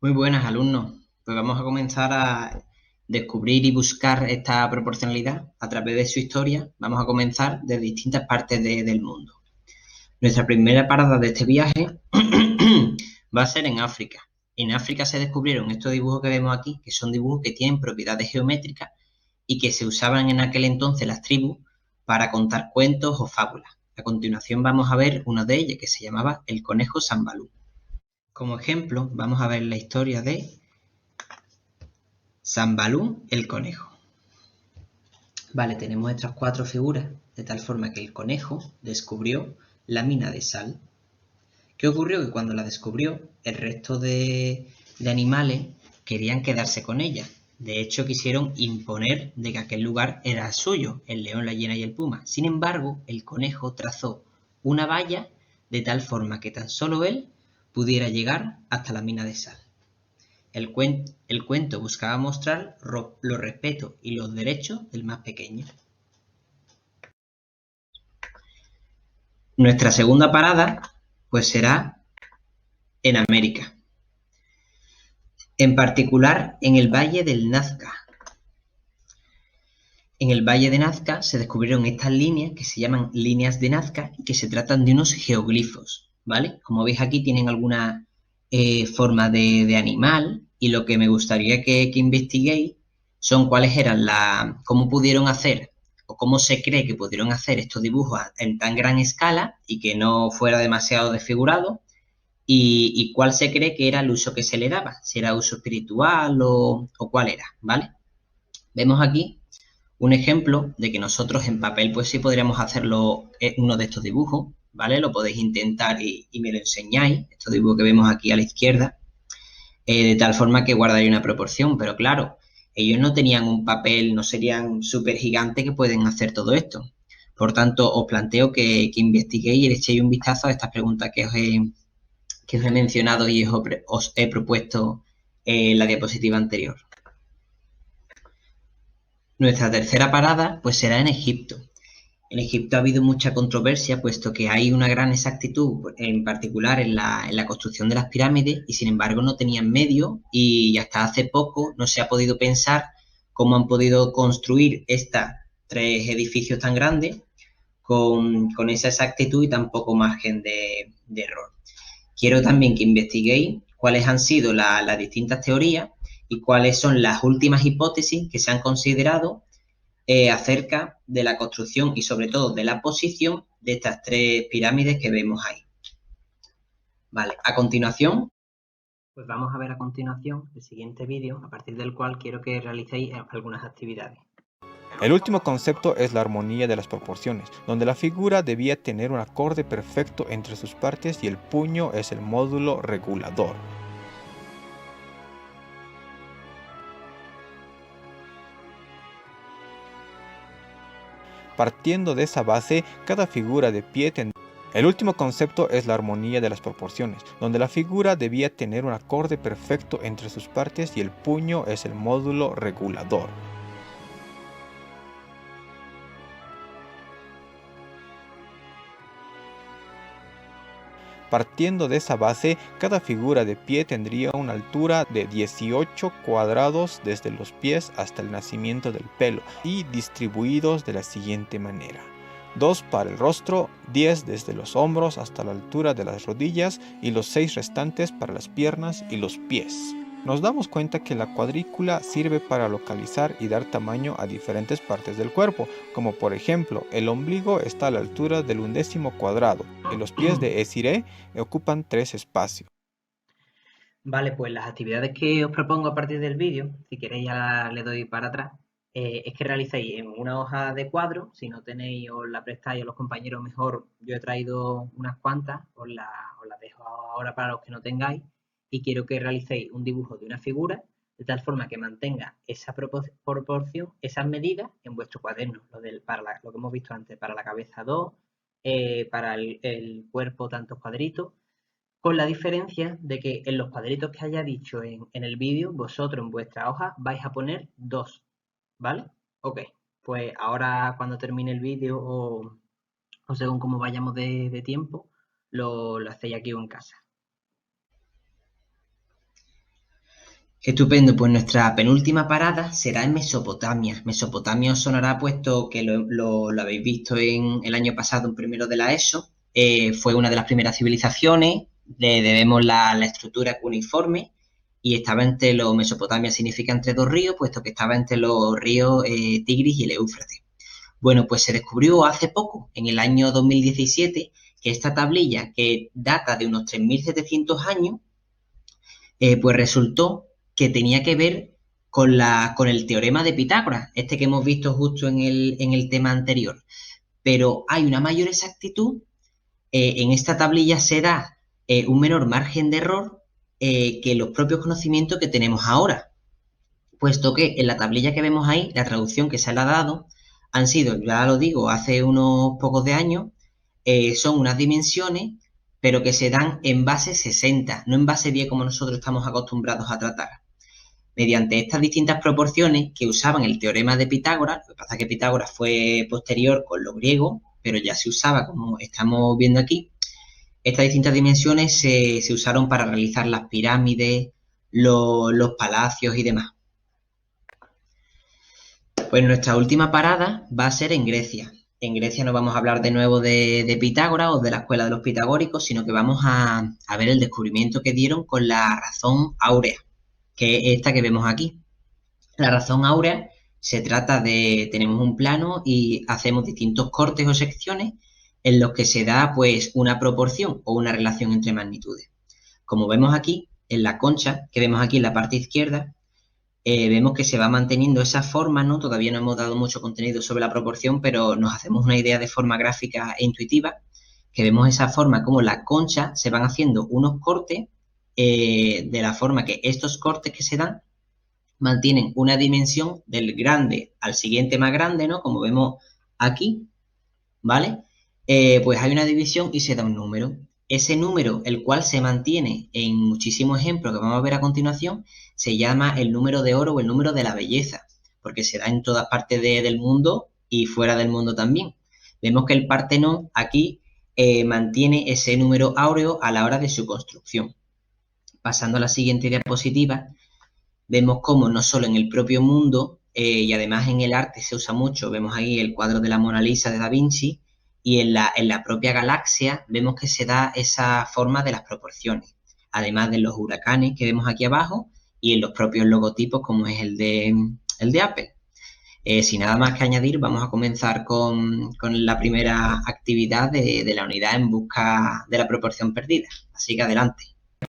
Muy buenas, alumnos. Pues vamos a comenzar a descubrir y buscar esta proporcionalidad a través de su historia. Vamos a comenzar de distintas partes del mundo. Nuestra primera parada de este viaje va a ser en África. En África se descubrieron estos dibujos que vemos aquí, que son dibujos que tienen propiedades geométricas y que se usaban en aquel entonces las tribus para contar cuentos o fábulas. A continuación vamos a ver uno de ellos que se llamaba el conejo Sambalú. Como ejemplo, vamos a ver la historia de Sambalú el conejo. Vale, tenemos estas cuatro figuras, de tal forma que el conejo descubrió la mina de sal. ¿Qué ocurrió? Que cuando la descubrió, el resto de animales querían quedarse con ella. De hecho, quisieron imponer de que aquel lugar era suyo, el león, la hiena y el puma. Sin embargo, el conejo trazó una valla de tal forma que tan solo él pudiera llegar hasta la mina de sal. El cuento buscaba mostrar los respetos y los derechos del más pequeño. Nuestra segunda parada pues será en América, en particular en el Valle del Nazca. En el Valle de Nazca se descubrieron estas líneas que se llaman líneas de Nazca y que se tratan de unos geoglifos, ¿vale? Como veis aquí tienen alguna forma de animal y lo que me gustaría que investiguéis son cuáles eran cómo pudieron hacer o cómo se cree que pudieron hacer estos dibujos en tan gran escala y que no fuera demasiado desfigurado y cuál se cree que era el uso que se le daba, si era uso espiritual o cuál era, ¿vale? Vemos aquí un ejemplo de que nosotros en papel pues sí podríamos hacerlo uno de estos dibujos, ¿vale? Lo podéis intentar y me lo enseñáis, estos dibujos que vemos aquí a la izquierda, de tal forma que guardaría una proporción, pero claro, ellos no tenían un papel, no serían súper gigantes que pueden hacer todo esto. Por tanto, os planteo que investiguéis y le echéis un vistazo a estas preguntas que os he mencionado y os he propuesto en la diapositiva anterior. Nuestra tercera parada pues será en Egipto. En Egipto ha habido mucha controversia, puesto que hay una gran exactitud, en particular en la construcción de las pirámides, y sin embargo no tenían medios y hasta hace poco no se ha podido pensar cómo han podido construir estos tres edificios tan grandes con esa exactitud y tan poco margen de error. Quiero también que investiguéis cuáles han sido las distintas teorías y cuáles son las últimas hipótesis que se han considerado acerca de la construcción y sobre todo de la posición de estas tres pirámides que vemos ahí. Vale, a continuación, pues vamos a ver a continuación el siguiente vídeo, a partir del cual quiero que realicéis algunas actividades. El último concepto es la armonía de las proporciones, donde la figura debía tener un acorde perfecto entre sus partes y el puño es el módulo regulador. Partiendo de esa base, cada figura de pie tendría... El último concepto es la armonía de las proporciones, donde la figura debía tener un acorde perfecto entre sus partes y el puño es el módulo regulador. Partiendo de esa base, cada figura de pie tendría una altura de 18 cuadrados desde los pies hasta el nacimiento del pelo y distribuidos de la siguiente manera. 2 para el rostro, 10 desde los hombros hasta la altura de las rodillas y los 6 restantes para las piernas y los pies. Nos damos cuenta que la cuadrícula sirve para localizar y dar tamaño a diferentes partes del cuerpo, como por ejemplo, el ombligo está a la altura del 1/10 cuadrado y los pies de Esiré ocupan 3 espacios. Vale, pues las actividades que os propongo a partir del vídeo, si queréis ya le doy para atrás, es que realicéis en una hoja de cuadro, si no tenéis os la prestáis a los compañeros mejor, yo he traído unas cuantas, os las dejo ahora para los que no tengáis, y quiero que realicéis un dibujo de una figura, de tal forma que mantenga esa proporción, esas medidas en vuestro cuaderno, lo que hemos visto antes, para la cabeza 2, para el cuerpo tantos cuadritos, con la diferencia de que en los cuadritos que haya dicho en el vídeo, vosotros en vuestra hoja vais a poner 2, ¿vale? Ok, pues ahora cuando termine el vídeo o según cómo vayamos de tiempo, lo hacéis aquí o en casa. Estupendo, pues nuestra penúltima parada será en Mesopotamia. Mesopotamia os sonará puesto que lo habéis visto en el año pasado, en primero de la ESO. Fue una de las primeras civilizaciones, le debemos la estructura cuneiforme y estaba entre los, Mesopotamia significa entre dos ríos, puesto que estaba entre los ríos Tigris y el Éufrates. Bueno, pues se descubrió hace poco, en el año 2017, que esta tablilla, que data de unos 3.700 años, pues resultó que tenía que ver con el teorema de Pitágoras, este que hemos visto justo en el tema anterior. Pero hay una mayor exactitud, en esta tablilla se da un menor margen de error que los propios conocimientos que tenemos ahora, puesto que en la tablilla que vemos ahí, la traducción que se le ha dado, han sido, ya lo digo, hace unos pocos de años, son unas dimensiones, pero que se dan en base 60, no en base 10 como nosotros estamos acostumbrados a tratar. Mediante estas distintas proporciones que usaban el teorema de Pitágoras, lo que pasa es que Pitágoras fue posterior con lo griego, pero ya se usaba, como estamos viendo aquí, estas distintas dimensiones se usaron para realizar las pirámides, los palacios y demás. Pues nuestra última parada va a ser en Grecia. En Grecia no vamos a hablar de nuevo de Pitágoras o de la escuela de los pitagóricos, sino que vamos a ver el descubrimiento que dieron con la razón áurea, que es esta que vemos aquí. La razón áurea se trata de, tenemos un plano y hacemos distintos cortes o secciones en los que se da pues una proporción o una relación entre magnitudes. Como vemos aquí, en la concha, que vemos aquí en la parte izquierda, vemos que se va manteniendo esa forma, ¿no? Todavía no hemos dado mucho contenido sobre la proporción, pero nos hacemos una idea de forma gráfica e intuitiva, que vemos esa forma como la concha se van haciendo unos cortes, de la forma que estos cortes que se dan mantienen una dimensión del grande al siguiente más grande, ¿no? Como vemos aquí, ¿vale? Pues hay una división y se da un número. Ese número, el cual se mantiene en muchísimos ejemplos que vamos a ver a continuación, se llama el número de oro o el número de la belleza, porque se da en todas partes del mundo y fuera del mundo también. Vemos que el Partenón aquí mantiene ese número áureo a la hora de su construcción. Pasando a la siguiente diapositiva, vemos cómo no solo en el propio mundo y además en el arte se usa mucho, vemos ahí el cuadro de la Mona Lisa de Da Vinci, y en la propia galaxia vemos que se da esa forma de las proporciones, además de los huracanes que vemos aquí abajo y en los propios logotipos como es el de Apple. Sin nada más que añadir, vamos a comenzar con la primera actividad de la unidad en busca de la proporción perdida. Así que adelante.